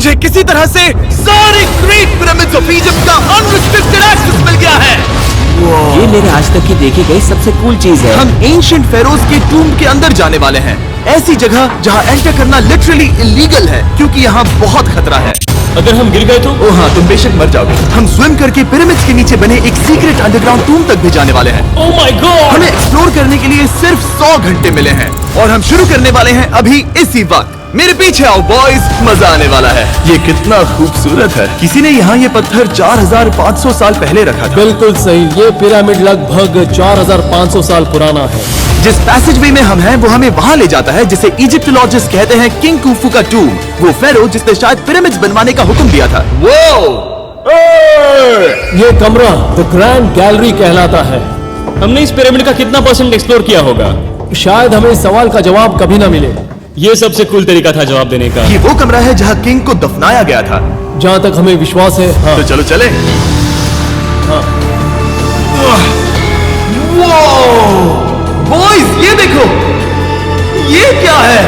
मुझे किसी तरह से सारे ग्रेट पिरामिड्स ऑफ इजिप्ट का अनरिस्ट्रिक्टेड एक्सेस मिल गया है। ये मेरे आज तक की देखी गई सबसे कूल चीज है। हम एंशिएंट फेरोज के टूम के अंदर जाने वाले हैं, ऐसी जगह जहां एंटर करना लिटरली इलीगल है क्योंकि यहाँ बहुत खतरा है। अगर हम गिर गए तो? ओ हाँ, तुम बेशक मर जाओगे। हम स्विम करके पिरामिड्स के नीचे बने एक सीक्रेट अंडरग्राउंड टूम तक भी जाने वाले हैं। Oh my God! हमें एक्सप्लोर करने के लिए सिर्फ 100 घंटे मिले हैं और हम शुरू करने वाले हैं अभी इसी वक्त। मेरे पीछे आओ बॉयज, मजा आने वाला है। ये कितना खूबसूरत है। किसी ने यहाँ ये पत्थर 4500 साल पहले रखा था। बिल्कुल सही, ये पिरामिड लगभग 4500 साल पुराना है। जिस पैसेजवे में हम हैं वो हमें वहाँ ले जाता है जिसे इजिप्टोलॉजिस्ट कहते हैं किंग कुफू का टूम, वो फेरो जिसने शायद पिरामिड्स बनवाने का हुक्म दिया था। ये कमरा द ग्रैंड गैलरी कहलाता है। हमने इस पिरामिड का कितना % एक्सप्लोर किया होगा? शायद हमें इस सवाल का जवाब कभी ना मिले। ये सबसे कूल तरीका था जवाब देने का। ये वो कमरा है जहाँ किंग को दफनाया गया था। जहाँ तक हमें विश्वास है। हाँ। तो चलो चले। हाँ। बॉयज ये देखो, ये क्या है?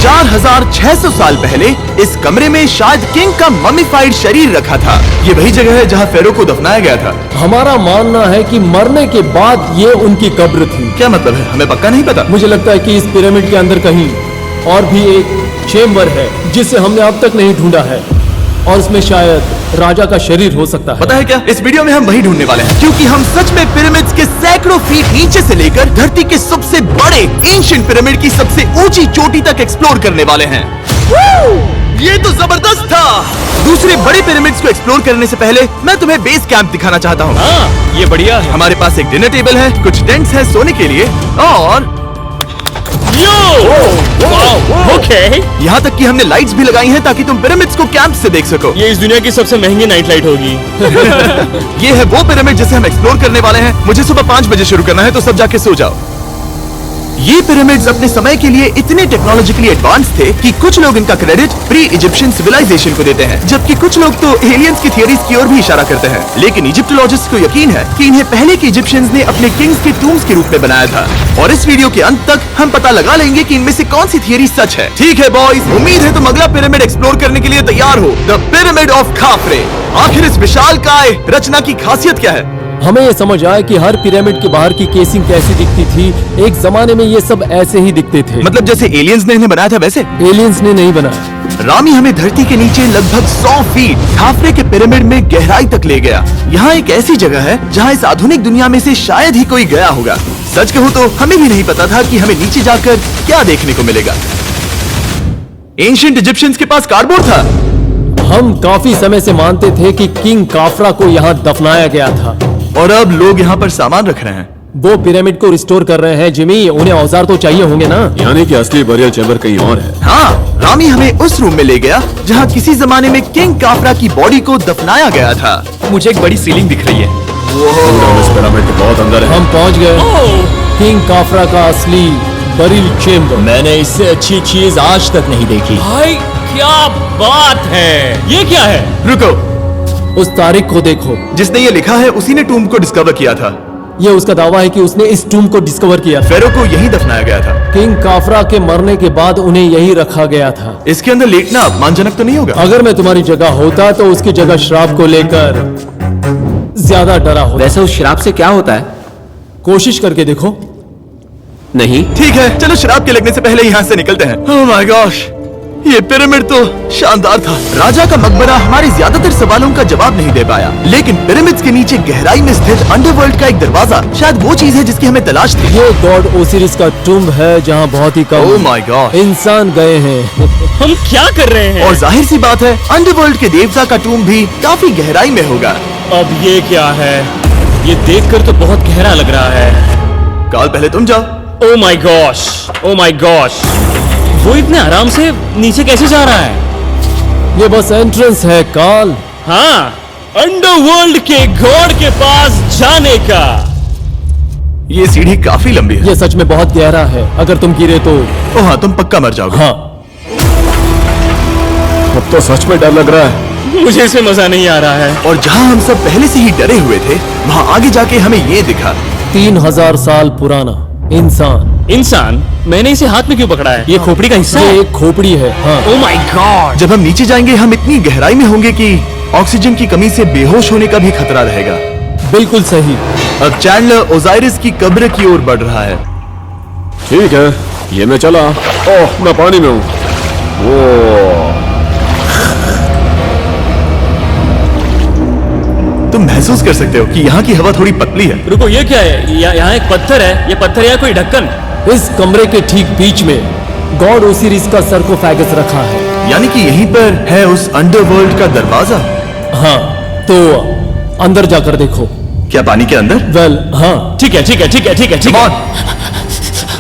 4600 साल पहले इस कमरे में शायद किंग का ममीफाइड शरीर रखा था। ये वही जगह है जहाँ फेरो को दफनाया गया था। हमारा मानना है कि मरने के बाद ये उनकी कब्र थी। क्या मतलब है? हमें पक्का नहीं पता। मुझे लगता है कि इस पिरामिड के अंदर कहीं और भी एक चेम्बर है जिसे हमने अब तक नहीं ढूंढा है और उसमें शायद राजा का शरीर हो सकता है। पता है क्या, इस वीडियो में हम वही ढूंढने वाले हैं क्योंकि हम सच में पिरामिड्स के सैकड़ों फीट नीचे से लेकर धरती के सबसे बड़े एंशिएंट पिरामिड की सबसे ऊंची चोटी तक एक्सप्लोर करने वाले हैं। ये तो जबरदस्त था। दूसरे बड़े पिरामिड्स को एक्सप्लोर करने से पहले मैं तुम्हें बेस कैंप दिखाना चाहता हूँ। हाँ, ये बढ़िया है। हमारे पास एक डिनर टेबल है, कुछ टेंट्स है सोने के लिए और ओके। यहाँ तक कि हमने लाइट्स भी लगाई हैं ताकि तुम पिरामिड्स को कैंप से देख सको। ये इस दुनिया की सबसे महंगी नाइट लाइट होगी। ये है वो पिरामिड जिसे हम एक्सप्लोर करने वाले हैं। मुझे सुबह 5 बजे शुरू करना है तो सब जाके सो जाओ। ये पिरामिड्स अपने समय के लिए इतने टेक्नोलॉजिकली एडवांस थे कि कुछ लोग इनका क्रेडिट प्री इजिप्शियन सिविलाइजेशन को देते हैं, जबकि कुछ लोग तो एलियंस की थियरीज की ओर भी इशारा करते हैं। लेकिन इजिप्टोलॉजिस्ट को यकीन है कि इन्हें पहले के इजिप्शियंस ने अपने किंग्स के टूम्स के रूप में बनाया था। और इस वीडियो के अंत तक हम पता लगा लेंगे कि इनमें से कौन सी थियरी सच है। ठीक है बॉयज, उम्मीद है तुम अगला पिरामिड एक्सप्लोर करने के लिए तैयार हो, द पिरामिड ऑफ खाफरे। आखिर इस विशालकाय रचना की खासियत क्या है? हमें ये समझ आया कि हर पिरामिड के बाहर की केसिंग कैसी दिखती थी। एक जमाने में ये सब ऐसे ही दिखते थे। मतलब जैसे एलियंस ने इन्हें बनाया था वैसे? एलियंस ने नहीं बनाया। रामी हमें धरती के नीचे लगभग 100 फीट खाफरे के पिरामिड में गहराई तक ले गया। यहाँ एक ऐसी जगह है जहाँ इस आधुनिक दुनिया में से शायद ही कोई गया होगा। सच कहूँ तो हमें भी नहीं पता था कि हमें नीचे जाकर क्या देखने को मिलेगा। एंशिएंट इजिप्शियंस के पास कार्डबोर्ड था। हम काफी समय से मानते थे कि किंग काफरा को यहाँ दफनाया गया था और अब लोग यहाँ पर सामान रख रहे हैं। वो पिरामिड को रिस्टोर कर रहे हैं। जिमी, उन्हें औजार तो चाहिए होंगे ना? यानी कि असली बरियल चैम्बर कहीं और है। हाँ, रामी हमें उस रूम में ले गया जहाँ किसी जमाने में किंग काफरा की बॉडी को दफनाया गया था। मुझे एक बड़ी सीलिंग दिख रही है। इस पिरामिड के बहुत अंदर है। हम पहुँच गए किंग काफरा का असली बरियल चेम्बर। मैंने इससे अच्छी चीज आज तक नहीं देखी। भाई क्या बात है! ये क्या है? रुको, उस तारीख को देखो। जिसने ये लिखा है उसी ने टूम को डिस्कवर किया था। ये उसका दावा है कि उसने इस टूम को डिस्कवर किया था। फेरो को यही दफनाया गया था। किंग काफरा के मरने के बाद उन्हें यही रखा गया था। इसके अंदर लेटना अपमानजनक तो नहीं होगा? अगर मैं तुम्हारी जगह होता तो उसकी जगह शराब को लेकर ज्यादा डरा होता। वैसे उस शराब से क्या होता है? कोशिश करके देखो। नहीं। ठीक है, चलो शराब के लगने से पहले यहाँ से निकलते हैं। ओह माय गॉश, ये पिरामिड तो शानदार था। राजा का मकबरा हमारे ज्यादातर सवालों का जवाब नहीं दे पाया, लेकिन पिरामिड्स के नीचे गहराई में स्थित अंडरवर्ल्ड का एक दरवाजा शायद वो चीज है जिसकी हमें तलाश थी। ये गॉड ओसिरिस का टूम्ब है जहाँ बहुत ही कम ओह माय गॉड इंसान गए हैं। हम क्या कर रहे हैं? और जाहिर सी बात है अंडरवर्ल्ड के देवता का टूम्ब भी काफी गहराई में होगा। अब ये क्या है? ये देखकर तो बहुत गहरा लग रहा है। काल पहले तुम जाओ। Oh my gosh, oh my gosh, वो इतने आराम से नीचे कैसे जा रहा है? ये बस एंट्रेंस है काल। हाँ, अंडरवर्ल्ड के गॉड के पास जाने का। ये सीढ़ी काफी लंबी है। ये सच में बहुत गहरा है। अगर तुम गिरे तो ओह हाँ, तुम पक्का मर जाओगे। हाँ। अब तो सच में डर लग रहा है। मुझे इसमें मजा नहीं आ रहा है। और जहाँ हम सब पहले से ही डरे हुए थे, वहाँ आगे जाके हमें ये दिखा। 3000 साल पुराना इंसान इंसान, मैंने इसे हाथ में क्यों पकड़ा है? ये खोपड़ी का हिस्सा ये है? एक खोपड़ी है। हाँ, ओ माय गॉड। जब हम नीचे जाएंगे हम इतनी गहराई में होंगे कि ऑक्सीजन की कमी से बेहोश होने का भी खतरा रहेगा। बिल्कुल सही। अब चैंडलर ओजाइरिस की कब्र की ओर बढ़ रहा है। ठीक है, ये मैं चला। ओह, मैं पानी में हूँ। वो तुम महसूस कर सकते हो कि यहाँ की हवा थोड़ी पतली है। रुको, ये क्या है? यहाँ एक पत्थर है। ये पत्थर या कोई ढक्कन? इस कमरे के ठीक बीच में गॉड ओसिरिस का सरकोफेगस रखा है। यानी कि यहीं पर है उस अंडरवर्ल्ड का दरवाजा। हाँ, तो अंदर जाकर देखो। क्या पानी के अंदर? वेल, हाँ। ठीक है, ठीक है, ठीक है, ठीक है, ठीक Come है। on!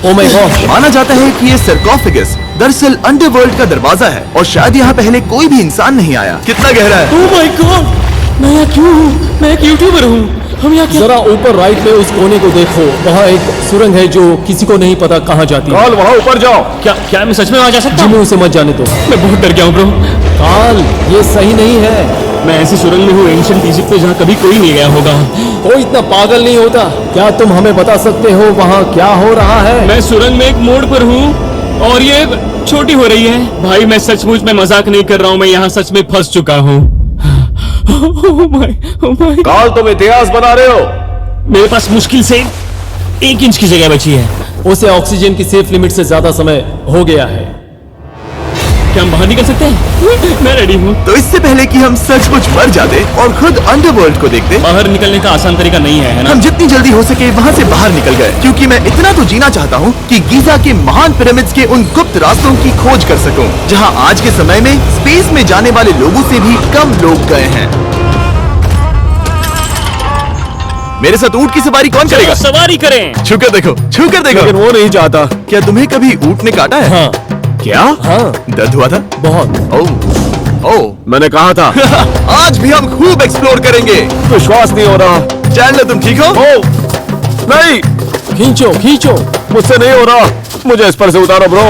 Oh my God. माना जाता है कि ये सरकोफेगस दरअसल अंडरवर्ल्ड का दरवाजा है और शायद यहाँ पहले कोई भी इंसान नहीं आया। कितना गहरा है? ओ माय गॉड, मैं यहाँ क्यों हूँ? मैं एक यूट्यूबर हूँ। हम यहाँ क्या? जरा ऊपर राइट में उस कोने को देखो, वहाँ एक सुरंग है जो किसी को नहीं पता कहाँ जाती है। काल, वहाँ ऊपर जाओ। क्या मैं सच में वहाँ जा सकता जिमी, हूँ? उसे मत जाने दो। मैं बहुत डर गया हूँ ब्रो। काल, ये सही नहीं है। मैं ऐसी सुरंग में हूँ एंशिएंट इजिप्ट में जहाँ कभी कोई नहीं गया होगा। कोई इतना पागल नहीं होता। क्या तुम हमें बता सकते हो वहाँ क्या हो रहा है? मैं सुरंग में एक मोड़ पर हूँ और ये छोटी हो रही है। भाई मैं सचमुच में मजाक नहीं कर रहा हूँ, मैं यहाँ सच में फंस चुका हूँ। Oh my। काल, तुम इतिहास बना रहे हो। मेरे पास मुश्किल से 1 इंच की जगह बची है। उसे ऑक्सीजन की सेफ लिमिट से ज्यादा समय हो गया है। क्या हम बाहर निकल सकते हैं? मैं रेडी हूँ। तो इससे पहले कि हम सचमुच मर जाते और खुद अंडरवर्ल्ड को देखते, बाहर निकलने का आसान तरीका नहीं है ना? हम जितनी जल्दी हो सके वहाँ से बाहर निकल गए, क्योंकि मैं इतना तो जीना चाहता हूँ कि गीजा के महान पिरामिड्स के उन गुप्त रास्तों की खोज कर सकूं, जहाँ आज के समय में स्पेस में जाने वाले लोगों से भी कम लोग गए हैं। मेरे साथ ऊंट की सवारी कौन करेगा? चलो सवारी करें। छूकर देखो, छूकर देखो। लेकिन वो नहीं चाहता। क्या तुम्हें कभी ऊंट ने काटा है? हाँ, क्या? हाँ, दर्द हुआ था? बहुत। ओह मैंने कहा था। आज भी हम खूब एक्सप्लोर करेंगे। विश्वास नहीं हो रहा। चैंडलर, तुम ठीक हो? नहीं, खींचो, खींचो। मुझसे नहीं हो रहा। मुझे इस पर से उतारो ब्रो।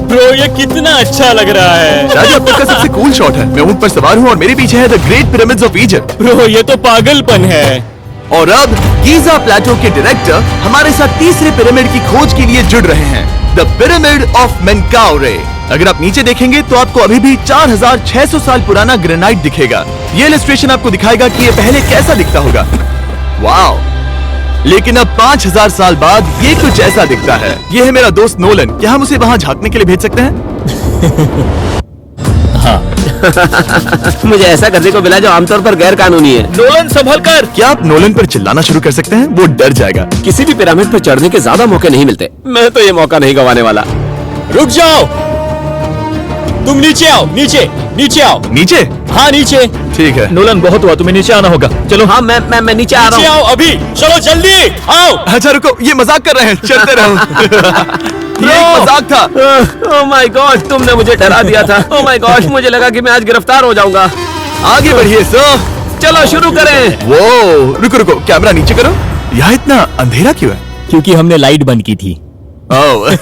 ब्रो ये कितना अच्छा लग रहा है। शायद अब तक का सबसे कूल शॉट है। मैं ऊंट पर सवार हूँ और मेरे पीछे है the great pyramids of Egypt. Bro ये तो पागलपन है। और अब गीजा प्लेटो के डायरेक्टर हमारे साथ तीसरे पिरामिड की खोज के लिए जुड़ रहे हैं, द पिरामिड ऑफ मेनकाउरे। अगर आप नीचे देखेंगे तो आपको अभी भी 4600 साल पुराना ग्रेनाइट दिखेगा। ये इलस्ट्रेशन आपको दिखाएगा कि ये पहले कैसा दिखता होगा। वाओ! लेकिन अब 5000 साल बाद ये कुछ ऐसा दिखता है। ये है मेरा दोस्त नोलन। क्या हम उसे वहाँ झांकने के लिए भेज सकते हैं? मुझे ऐसा करने को मिला जो आमतौर पर गैर कानूनी है। नोलन संभल कर। क्या आप नोलन पर चिल्लाना शुरू कर सकते हैं? वो डर जाएगा। किसी भी पिरामिड पर चढ़ने के ज्यादा मौके नहीं मिलते। मैं तो ये मौका नहीं गंवाने वाला। रुक जाओ, तुम नीचे आओ। नीचे नीचे आओ। नीचे? हाँ नीचे। ठीक है। नोलन बहुत हुआ, तुम्हें नीचे आना होगा। चलो हाँ, मैं नीचे आ नीचे रहा हूँ। आओ अभी। चलो जल्दी आओ। अच्छा रुको, ये मजाक कर रहे हैं, चलते रहो। ये एक मजाक था। ओह माय गॉड, तुमने मुझे डरा दिया था। ओह माय गॉड, मुझे लगा कि मैं आज गिरफ्तार हो जाऊंगा। आगे बढ़िए सर। चलो शुरू करें। वो रुको रुको, कैमरा नीचे करो। यहाँ इतना अंधेरा क्यों है? क्योंकि हमने लाइट बंद की थी। ओह,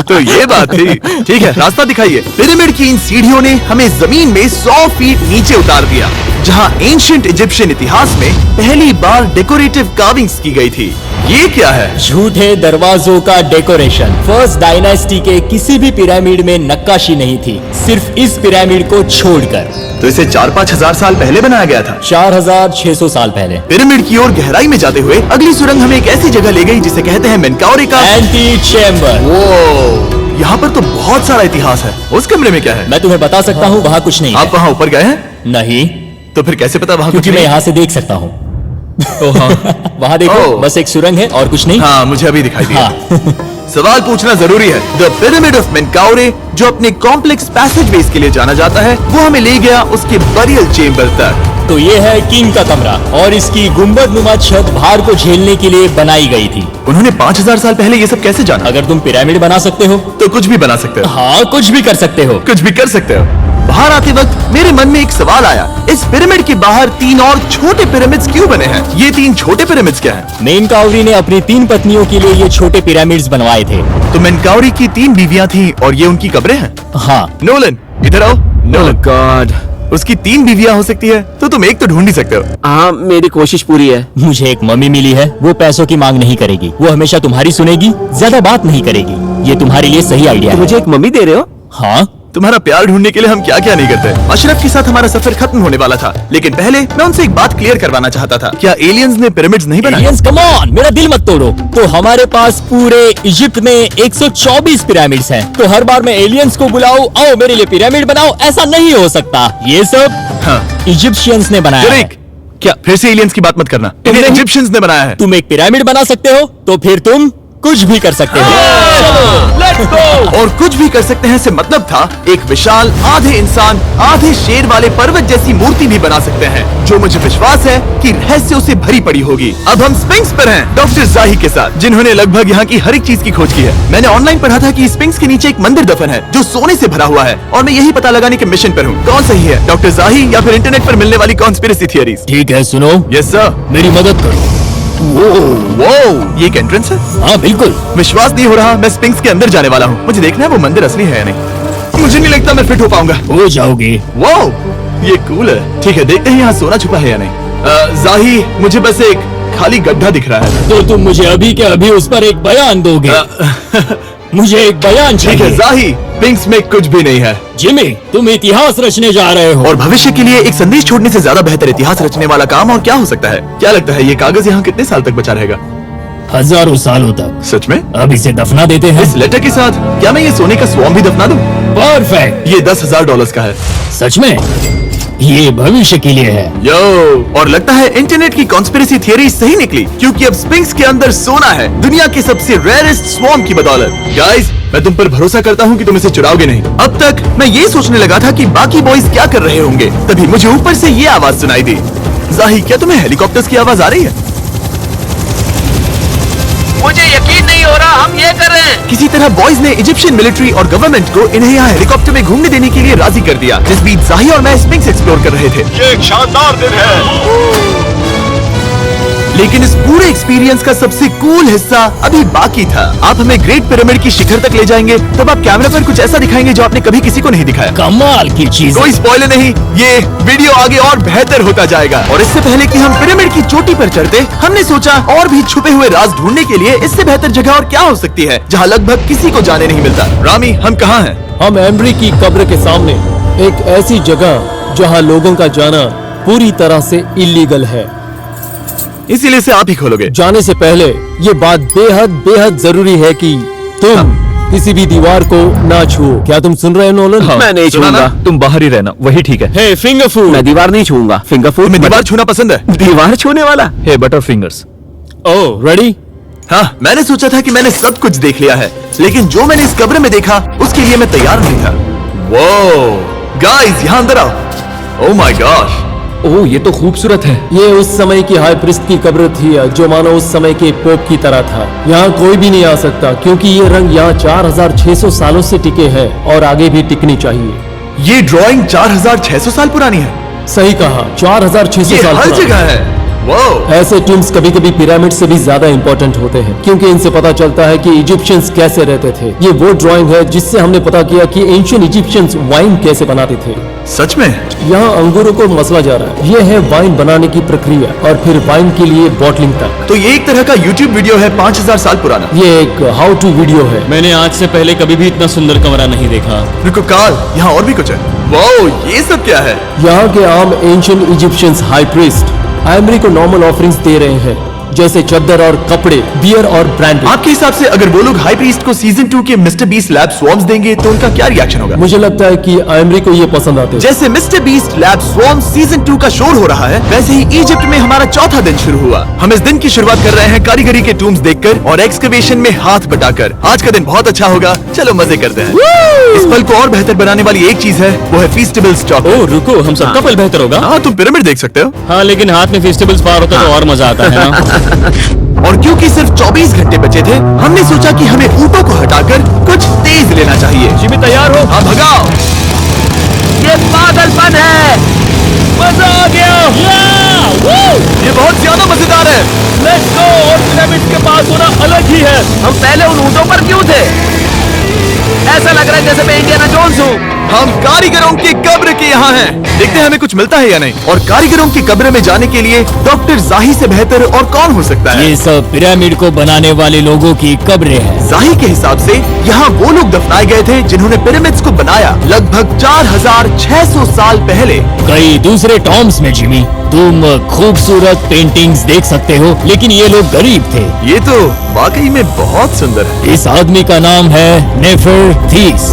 तो ये बात थी। ठीक है, रास्ता दिखाइए। पिरामिड की इन सीढ़ियों ने हमें जमीन में 100 फीट नीचे उतार दिया, जहाँ एंशिएंट इजिप्शियन इतिहास में पहली बार डेकोरेटिव कार्विंग्स की गई थी। ये क्या है? झूठे दरवाजों का डेकोरेशन। फर्स्ट डायनेस्टी के किसी भी पिरामिड में नक्काशी नहीं थी, सिर्फ इस पिरामिड को छोड़कर। तो इसे 4-5 हजार साल पहले बनाया गया था। 4600 साल पहले। पिरामिड की ओर गहराई में जाते हुए अगली सुरंग हमें एक ऐसी जगह ले गई जिसे कहते हैं मेनकाउरे का एंटी चैम्बर। वो यहाँ पर तो बहुत सारा इतिहास है। उस कमरे में क्या है? मैं तुम्हें बता सकता हूँ, वहाँ कुछ नहीं आप है। वहाँ ऊपर गए हैं? नहीं, तो फिर कैसे पता वहाँ कुछ क्योंकि मैं नहीं? यहाँ से देख सकता हूँ। वहाँ देखो, ओह। बस एक सुरंग है और कुछ नहीं। हाँ, मुझे अभी दिखाई दिया। हाँ। सवाल पूछना जरूरी है। द पिरामिड ऑफ मेनकाउरे, जो अपने कॉम्प्लेक्स पैसेजवेज के लिए जाना जाता है, वो हमें ले गया उसके बरियल चेम्बर तक। तो ये है किंग का कमरा और इसकी गुंबदनुमा छत भार को झेलने के लिए बनाई गई थी। उन्होंने 5000 साल पहले ये सब कैसे जाना? अगर तुम पिरामिड बना सकते हो तो कुछ भी बना सकते हो। हाँ, कुछ भी कर सकते हो। कुछ भी कर सकते हो। बाहर आते वक्त मेरे मन में एक सवाल आया, इस पिरामिड के बाहर 3 और छोटे पिरामिड्स क्यों बने हैं? ये 3 छोटे पिरामिड्स क्या हैं? मेनकाउरी ने अपनी 3 पत्नियों के लिए ये छोटे पिरामिड्स बनवाए थे। तो मेनकाउरी की 3 बीवियां थीं और ये उनकी कब्रें हैं। हाँ। नोलन, इधर आओ। नोलन, गॉड, उसकी 3 बीवियां हो सकती है, तो तुम एक तो ढूंढ ही सकते हो। हाँ, मेरी कोशिश पूरी है। मुझे एक मम्मी मिली है, वो पैसों की मांग नहीं करेगी, वो हमेशा तुम्हारी सुनेगी, ज्यादा बात नहीं करेगी। ये तुम्हारे लिए सही आइडिया तो है। मुझे एक मम्मी दे रहे हो? हाँ, तुम्हारा प्यार ढूंढने के लिए हम क्या क्या नहीं करते। अशरफ के साथ हमारा सफर खत्म होने वाला था, लेकिन पहले मैं उनसे एक बात क्लियर करवाना चाहता था। क्या एलियंस ने पिरामिड्स नहीं बनाए? एलियंस कम ऑन, मेरा दिल मत तोड़ो। तो हमारे पास पूरे इजिप्ट में 124 पिरामिड्स हैं। तो हर बार मैं एलियंस को बुलाऊं, आओ मेरे लिए पिरामिड बनाओ, ऐसा नहीं हो सकता। ये सब हाँ। इजिप्शियंस ने बनाया है। जरीक, क्या फिर से एलियंस की बात मत करना। इन्हें इजिप्शियंस ने बनाया है। तुम एक पिरामिड बना सकते हो, तो फिर तुम कुछ भी कर सकते हो। और कुछ भी कर सकते हैं से मतलब था एक विशाल आधे इंसान आधे शेर वाले पर्वत जैसी मूर्ति भी बना सकते हैं, जो मुझे विश्वास है कि रहस्यों से भरी पड़ी होगी। अब हम स्पिंक्स पर हैं, डॉक्टर जाही के साथ, जिन्होंने लगभग यहाँ की हर एक चीज की खोज की है। मैंने ऑनलाइन पढ़ा था कि स्पिंक्स के नीचे एक मंदिर दफन है जो सोने से भरा हुआ है, और मैं यही पता लगाने के मिशन पर हूँ। कौन सही है, डॉक्टर जाही या फिर इंटरनेट पर मिलने वाली कॉन्स्पिरेसी थियरीज? ठीक है, सुनो, यस सर। मेरी मदद करो। वो ये एक एंट्रेंस है? हाँ बिल्कुल। विश्वास नहीं हो रहा, मैं स्पिंक्स के अंदर जाने वाला हूँ। मुझे देखना है वो मंदिर असली है या नहीं। मुझे नहीं लगता मैं फिट हो पाऊंगा। हो जाओगे। वो ये कूल है। ठीक है, देखते हैं यहाँ सोना छुपा है या नहीं। जाही, मुझे बस एक खाली गड्ढा दिख रहा है। तो तुम मुझे अभी के अभी उस पर एक बयान दोगे? मुझे एक बयान ठीक है चाहिए। जाही, स्पिंक्स में कुछ भी नहीं है। जिमी, तुम इतिहास रचने जा रहे हो। और भविष्य के लिए एक संदेश छोड़ने से ज्यादा बेहतर इतिहास रचने वाला काम और क्या हो सकता है? क्या लगता है ये कागज यहाँ कितने साल तक बचा रहेगा? हजारों सालों तक। सच में? अब इसे दफना देते हैं। इस लेटर के साथ क्या मैं ये सोने का स्वॉर्म भी दफना दूं? परफेक्ट। ये $10,000 का है। सच में? ये भविष्य के लिए है। यो, और लगता है इंटरनेट की कॉन्स्पिरेसी थियरी सही निकली, क्योंकि अब स्पिंक्स के अंदर सोना है, दुनिया के सबसे रेयरेस्ट स्वॉर्म की बदौलत। गाइस, मैं तुम पर भरोसा करता हूँ कि तुम इसे चुराओगे नहीं। अब तक मैं ये सोचने लगा था कि बाकी बॉयज क्या कर रहे होंगे, तभी मुझे ऊपर से ये आवाज सुनाई दी। जाही, क्या तुम्हें हेलीकॉप्टर्स की आवाज आ रही है? मुझे यकीन नहीं हो रहा हम ये कर रहे हैं। किसी तरह बॉयज ने इजिप्शियन मिलिट्री और गवर्नमेंट को इन्हें यहाँ हेलीकॉप्टर में घूमने देने के लिए राजी कर दिया। इस बीच जाही और मैं स्पिंक्स एक्सप्लोर कर रहे थे। ये एक शानदार दिन है। लेकिन इस पूरे एक्सपीरियंस का सबसे कूल हिस्सा अभी बाकी था। आप हमें ग्रेट पिरामिड की शिखर तक ले जाएंगे, तब आप कैमरा पर कुछ ऐसा दिखाएंगे जो आपने कभी किसी को नहीं दिखाया। कमाल की चीज। कोई स्पॉइलर नहीं, ये वीडियो आगे और बेहतर होता जाएगा। और इससे पहले कि हम पिरामिड की चोटी पर चढ़ते, हमने सोचा और भी छुपे हुए राज ढूंढने के लिए इससे बेहतर जगह और क्या हो सकती है, जहाँ लगभग किसी को जाने नहीं मिलता। रामी, हम कहाँ हैं? हम एम्ब्री की कब्र के सामने, एक ऐसी जगह जहां लोगों का जाना पूरी तरह से इलीगल है। इसीलिए इसे आप ही खोलोगे। जाने से पहले ये बात बेहद बेहद जरूरी है कि तुम किसी भी दीवार को ना छुओ। क्या तुम सुन रहे हो नोलन? मैं नहीं सुना छूऊंगा। ना? तुम बाहर ही रहना, वही ठीक है। हे फिंगर फूड। मैं दीवार नहीं छूऊंगा। फिंगर फूड तुम्हें दीवार छूना पसंद है? दीवार छूने वाला? हे बटर फिंगर्स। ओह, रेडी? हाँ, मैंने सोचा था कि मैंने सब कुछ देख लिया है, लेकिन जो मैंने इस कब्र में देखा उसके लिए मैं तैयार नहीं था। वो गाइस, यहाँ अंदर आओ। ओह माय गॉश, ओह, ये तो खूबसूरत है। ये उस समय की हाई प्रिस्ट की कब्र थी, जो मानो उस समय के पोप की तरह था। यहाँ कोई भी नहीं आ सकता, क्योंकि ये रंग यहाँ 4600 सालों से टिके हैं और आगे भी टिकनी चाहिए। ये ड्राइंग 4600 साल पुरानी है। सही कहा, 4600 ये साल हर पुरानी। जगह है। वो ऐसे टूम्स कभी कभी पिरामिड से भी ज्यादा इंपॉर्टेंट होते हैं, क्योंकि इनसे पता चलता है कि इजिप्शियंस कैसे रहते थे। ये वो ड्राइंग है जिससे हमने पता किया कि एंशिएंट इजिप्शियंस वाइन कैसे बनाते थे। सच में? यहाँ अंगूरों को मसला जा रहा है। ये है वाइन बनाने की प्रक्रिया और फिर वाइन के लिए बॉटलिंग तक। तो ये एक तरह का YouTube वीडियो है 5000 साल पुराना। ये एक हाउ टू वीडियो है। मैंने आज से पहले कभी भी इतना सुंदर कमरा नहीं देखा। रुको काल, यहाँ और भी कुछ है। वाओ, ये सब क्या है? यहाँ के आम ancient Egyptians high priest Embry को नॉर्मल ऑफरिंग्स दे रहे हैं, जैसे चद्दर और कपड़े, बियर और ब्रांडी। आपके हिसाब से अगर वो लोग हाई प्रीस्ट को सीजन 2 के मिस्टर बीस्ट लैब स्वॉर्म्स देंगे तो उनका क्या रिएक्शन होगा? मुझे लगता है कि एम्ब्री को ये पसंद आते हैं। जैसे मिस्टर बीस्ट लैब स्वॉर्म्स सीजन 2 का शोर हो रहा है, वैसे ही इजिप्ट में हमारा चौथा दिन शुरू हुआ। हम इस दिन की शुरुआत कर रहे हैं कारीगरी के टूम्स देखकर और एक्सकवेशन में हाथ बटाकर। आज का दिन बहुत अच्छा होगा, चलो मजे करते हैं। इस पल को और बेहतर बनाने वाली एक चीज है, वो है फीस्टेबल स्टॉक। ओह रुको, हम सबका पल बेहतर होगा। हाँ, तुम पिरामिड देख सकते हो। हाँ, लेकिन हाथ में फेस्टिवल्स पार होता तो और मजा आता है ना। और क्योंकि सिर्फ 24 घंटे बचे थे, हमने सोचा कि हमें ऊँटों को हटाकर कुछ तेज लेना चाहिए। जिमी तैयार हो? हाँ, भगाओ। ये पागलपन है। मजा आ गया। ये बहुत ज्यादा मजेदार है। Let's go. और पिरामिड के पास होना अलग ही है। हम पहले उन ऊँटों पर क्यों थे? ऐसा लग रहा है जैसे मैं इंडियाना जोन्स हूँ। हम कारीगरों की कब्र के यहाँ हैं। देखते हैं हमें कुछ मिलता है या नहीं। और कारीगरों की कब्र में जाने के लिए डॉक्टर जाही से बेहतर और कौन हो सकता है? ये सब पिरामिड को बनाने वाले लोगों की कब्रें हैं। जाही के हिसाब से यहाँ वो लोग दफनाए गए थे जिन्होंने पिरामिड्स को बनाया लगभग 4600 साल पहले। कई दूसरे टॉम्स में जिमी तुम खूबसूरत पेंटिंग्स देख सकते हो, लेकिन ये लोग गरीब थे। ये तो वाकई में बहुत सुंदर है। इस आदमी का नाम है नेफरथीस।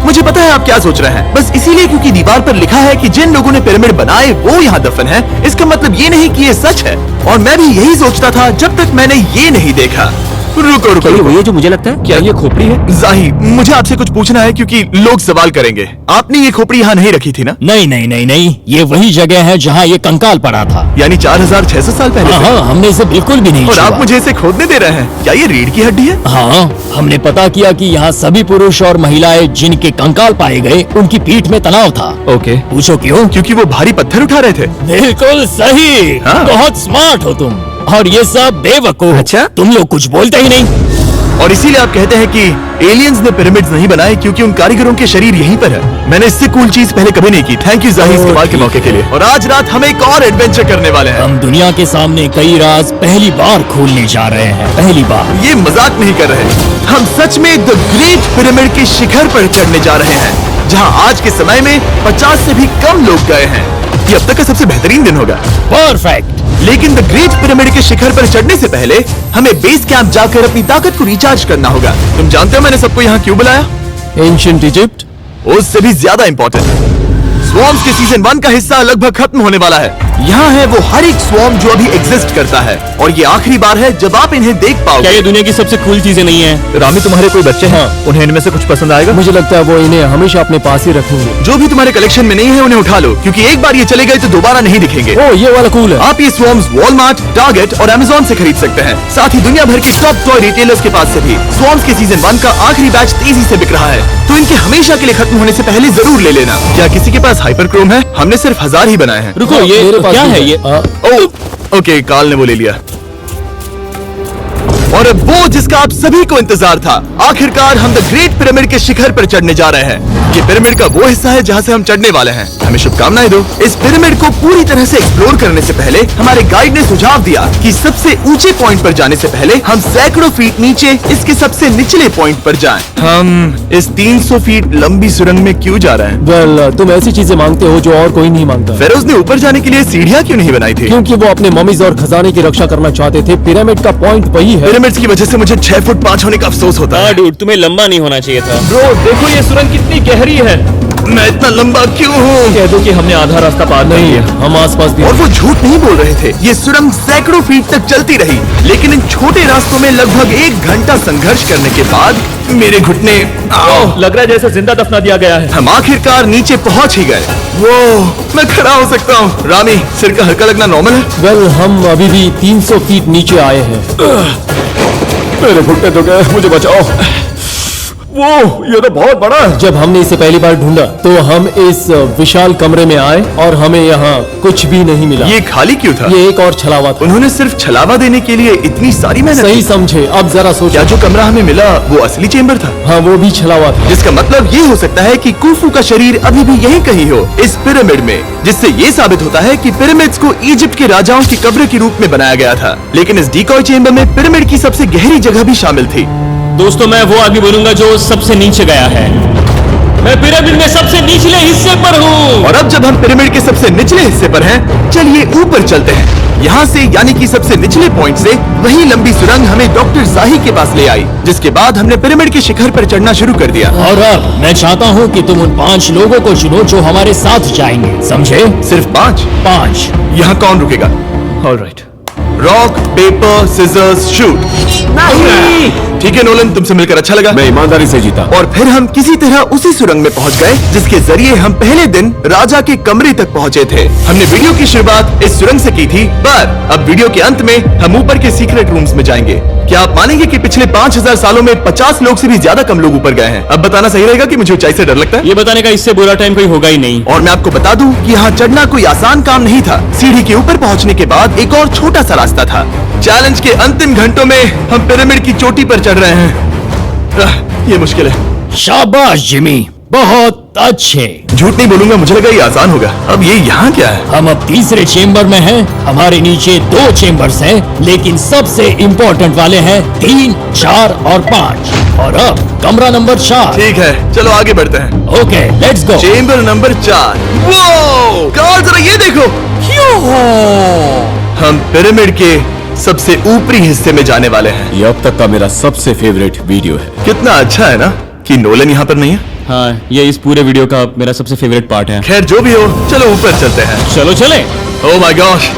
मुझे पता है आप क्या सोच रहे हैं, बस इसीलिए क्योंकि दीवार पर लिखा है कि जिन लोगों ने पिरामिड बनाए वो यहाँ दफन है, इसका मतलब ये नहीं कि ये सच है। और मैं भी यही सोचता था जब तक मैंने ये नहीं देखा। रुको रुको रुको। ये जो मुझे लगता है, क्या ये खोपड़ी है? जाही, मुझे आपसे कुछ पूछना है क्योंकि लोग सवाल करेंगे। आपने ये खोपड़ी यहाँ नहीं रखी थी ना? नहीं नहीं नहीं नहीं, ये वही जगह है जहाँ ये कंकाल पड़ा था। यानी 4600 साल पहले से? हाँ, हमने इसे बिल्कुल भी नहीं और छुआ। आप मुझे इसे खोदने दे रहे हैं? क्या ये रीढ़ की हड्डी है? हाँ, हमने पता किया कि यहाँ सभी पुरुष और महिलाएं जिनके कंकाल पाए गए उनकी पीठ में तनाव था। ओके। पूछो क्यों? क्योंकि वो भारी पत्थर उठा रहे थे। बिल्कुल सही। हाँ। बहुत स्मार्ट हो तुम। और ये सब बेवकूफ। अच्छा? तुम लोग कुछ बोलते ही नहीं। और इसीलिए आप कहते हैं कि एलियंस ने पिरामिड्स नहीं बनाए क्योंकि उन कारीगरों के शरीर यहीं पर है। मैंने इससे कूल चीज पहले कभी नहीं की। थैंक यू जाही, इस सवाल के मौके के लिए। और आज रात हम एक और एडवेंचर करने वाले हैं। हम दुनिया के सामने कई राज पहली बार खोलने जा रहे हैं। पहली बार। ये मजाक नहीं कर रहे। हम सच में द ग्रेट पिरामिड के शिखर पर चढ़ने जा रहे हैं, जहाँ आज के समय में 50 से भी कम लोग गए हैं। ये अब तक का सबसे बेहतरीन दिन होगा। परफेक्ट। लेकिन द ग्रेट पिरामिड के शिखर पर चढ़ने से पहले हमें बेस कैंप जाकर अपनी ताकत को रिचार्ज करना होगा। तुम जानते हो मैंने सबको यहाँ क्यों बुलाया? Ancient Egypt. उससे भी ज्यादा इंपॉर्टेंट है, स्वॉर्म्स के सीजन 1 का हिस्सा लगभग खत्म होने वाला है। यहाँ है वो हर एक स्वॉर्म जो अभी एग्जिस्ट करता है, और ये आखिरी बार है जब आप इन्हें देख क्या पाओगे। ये दुनिया की सबसे कूल चीजें नहीं है? रामी, तुम्हारे कोई बच्चे हैं? उन्हें इनमें से कुछ पसंद आएगा? मुझे लगता है वो इन्हें हमेशा अपने पास ही रखेंगे। जो भी तुम्हारे कलेक्शन में नहीं है उन्हें उठा लो, क्योंकि एक बार ये चले गए तो दोबारा नहीं दिखेंगे। ओ, ये वाला कूल है। आप ये स्वॉर्म्स वॉलमार्ट, टारगेट और अमेज़न से खरीद सकते हैं। साथ ही दुनिया भर के टॉप टॉय रिटेलर्स के पास से भी। स्वॉर्म्स के सीजन 1 का आखिरी बैच तेजी से बिक रहा है, तो इनके हमेशा के लिए खत्म होने से पहले जरूर ले लेना। क्या किसी के पास हाइपरक्रोम है? हमने सिर्फ 1000 ही बनाए हैं। रुको, ये मेरे पास क्या भी है ये? ओके, काल ने वो ले लिया। और अब वो जिसका आप सभी को इंतजार था, आखिरकार हम द ग्रेट पिरामिड के शिखर पर चढ़ने जा रहे हैं। ये पिरामिड का वो हिस्सा है जहाँ से हम चढ़ने वाले हैं। हमें शुभकामनाएं दो। इस पिरामिड को पूरी तरह से एक्सप्लोर करने से पहले हमारे गाइड ने सुझाव दिया कि सबसे ऊंचे पॉइंट पर जाने से पहले हम सैकड़ों फीट नीचे इसके सबसे निचले पॉइंट पर जाएं। हम इस 300 फीट लंबी सुरंग में क्यों जा रहे हैं? वेल, तुम ऐसी चीजें मांगते हो जो और कोई नहीं मांगता। फेरोज ने ऊपर जाने के लिए सीढ़ियाँ क्यों नहीं बनाई थी? क्योंकि वो अपने ममीज और खजाने की रक्षा करना चाहते थे। पिरामिड का पॉइंट वही है। पिरामिड्स की वजह से मुझे 6 फुट 5 होने का अफसोस होता है। डूड, तुम्हें लंबा नहीं होना चाहिए था। ब्रो, देखो ये सुरंग कितनी गहरी है। मैं इतना लंबा क्यों हूँ? कह दो कि हमने आधा रास्ता पार कर नहीं, लिया। हम आसपास भी। और वो झूठ नहीं बोल रहे थे। ये सुरंग सैकड़ों फीट तक चलती रही, लेकिन इन छोटे रास्तों में लगभग 1 घंटा संघर्ष करने के बाद मेरे घुटने लग रहा है जैसे जिंदा दफना दिया गया है। हम आखिरकार नीचे पहुंच ही गए। वो मैं खड़ा हो सकता हूँ। रामी, सिर का हल्का लगना नॉर्मल है? वेल, हम अभी भी 300 फीट नीचे आए हैं। मेरे घुटने तो गए, मुझे बचाओ। वो ये तो बहुत बड़ा है। जब हमने इसे पहली बार ढूंढा तो हम इस विशाल कमरे में आए और हमें यहाँ कुछ भी नहीं मिला। ये खाली क्यों था? ये एक और छलावा था। उन्होंने सिर्फ छलावा देने के लिए इतनी सारी मेहनत सही की। समझे। अब जरा क्या सोचो। जो कमरा हमें मिला वो असली चेंबर था? हाँ, वो भी छलावा था। जिसका मतलब ये हो सकता है कि कुफू का शरीर अभी भी यहीं कहीं हो, इस पिरामिड में, जिससे ये साबित होता है कि पिरामिड्स को इजिप्ट के राजाओं की कब्र के रूप में बनाया गया था। लेकिन इस डीकॉय चेंबर में पिरामिड की सबसे गहरी जगह भी शामिल थी। दोस्तों, मैं वो आदमी बनूंगा जो सबसे नीचे गया है। मैं पिरामिड में सबसे निचले हिस्से पर हूँ। और अब जब हम पिरामिड के सबसे निचले हिस्से पर हैं, चलिए ऊपर चलते हैं। यहाँ से यानी कि सबसे निचले पॉइंट से वही लंबी सुरंग हमें डॉक्टर जाही के पास ले आई, जिसके बाद हमने पिरामिड के शिखर पर चढ़ना शुरू कर दिया। और अब मैं चाहता हूँ कि तुम उन 5 लोगों को चुनो जो हमारे साथ जाएंगे, समझे? सिर्फ 5? 5। यहाँ कौन रुकेगा? Alright. Rock, paper, scissors, shoot. ठीक है नोलन, तुमसे मिलकर अच्छा लगा। मैं ईमानदारी से जीता। और फिर हम किसी तरह उसी सुरंग में पहुंच गए जिसके जरिए हम पहले दिन राजा के कमरे तक पहुंचे थे। हमने वीडियो की शुरुआत इस सुरंग से की थी, पर अब वीडियो के अंत में हम ऊपर के सीक्रेट रूम्स में जाएंगे। क्या आप मानेंगे कि पिछले 5000 सालों में 50 लोग से भी ज्यादा कम लोग ऊपर गए हैं? अब बताना सही रहेगा कि मुझे ऊंचाई से डर लगता है। ये बताने का इससे बुरा टाइम कोई होगा ही नहीं। और मैं आपको बता दूं कि यहाँ चढ़ना कोई आसान काम नहीं था। सीढ़ी के ऊपर पहुंचने के बाद एक और छोटा सा रास्ता था। चैलेंज के अंतिम घंटों में हम पिरामिड की चोटी पर चढ़ रहे हैं। ये मुश्किल है। शाबाश जिमी, बहुत अच्छे। झूठ नहीं बोलूंगा, मुझे लगा ये आसान होगा। अब ये यहाँ क्या है? हम अब तीसरे चेम्बर में हैं। हमारे नीचे 2 चेम्बर्स हैं, लेकिन सबसे इम्पोर्टेंट वाले हैं 3, 4 और 5। और अब कमरा नंबर 4। ठीक है, चलो आगे बढ़ते हैं। Okay, let's go. Chamber number 4। वो कार्ल, जरा ये देखो। हम पिरामिड के सबसे ऊपरी हिस्से में जाने वाले हैं। ये अब तक का मेरा सबसे फेवरेट वीडियो है। कितना अच्छा है ना कि नोलन यहाँ पर नहीं है। हाँ, ये इस पूरे वीडियो का मेरा सबसे फेवरेट पार्ट है। खैर जो भी हो, चलो ऊपर चलते हैं। चलो चले। ओह माय गॉश,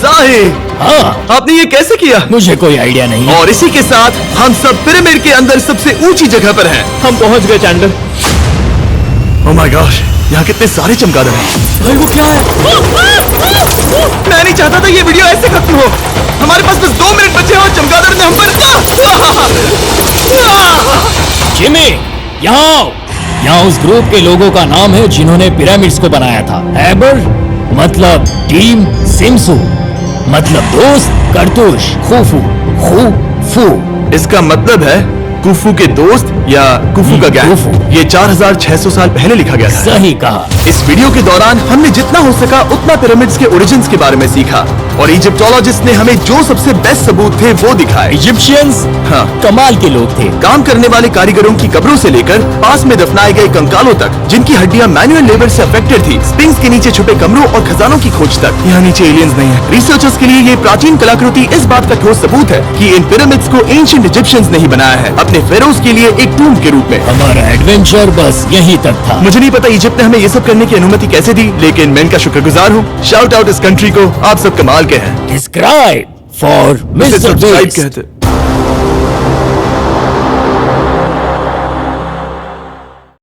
जाहिर, हाँ, आपने ये कैसे किया? मुझे कोई आइडिया नहीं। और इसी के साथ हम सब पिरामिड के अंदर सबसे ऊंची जगह पर हैं। हम पहुंच गए चैंडलर। ओह माय गॉश, यहाँ कितने सारे चमगादड़ हैं। भाई वो क्या है? मैं नहीं चाहता था ये वीडियो ऐसे खत्म हो। हमारे पास बस 2 मिनट बचे हैं और चमगादड़ ने हम पर जिमी, यहाँ उस ग्रुप के लोगों का नाम है जिन्होंने पिरामिड्स को बनाया था। एबर मतलब टीम, सिमसू मतलब दोस्त, करतूश, खूफू। इसका मतलब है कुफू के दोस्त या कुफू का गैंग। कुफू। ये 4600 साल पहले लिखा गया था। सही कहा। इस वीडियो के दौरान हमने जितना हो सका उतना पिरामिड्स के ओरिजिन्स के बारे में सीखा और इजिप्टोलॉजिस्ट ने हमें जो सबसे बेस्ट सबूत थे वो दिखाए। इजिप्शियंस हाँ, कमाल के लोग थे। काम करने वाले कारीगरों की कब्रों से लेकर पास में दफनाए गए कंकालों तक, जिनकी हड्डियां मैनुअल लेबर से अफेक्टेड थी, स्पिंक्स के नीचे छुपे कमरों और खजानों की खोज तक। यहाँ नीचे एलियंस नहीं है। रिसर्चर्स के लिए ये प्राचीन कलाकृति इस बात का ठोस सबूत है कि इन पिरामिड्स को एंशिएंट इजिप्शियंस ने ही बनाया है, अपने फेरोज के लिए एक टूम के रूप में। हमारा एडवेंचर बस यहीं तक था। मुझे नहीं पता इजिप्ट ने हमें ये सब करने की अनुमति कैसे दी, लेकिन मैं इनका शुक्रगुजार हूँ। शाउट आउट इस कंट्री को, आप सब कमाल के हैं। Describe for mister subscribe beast. कहते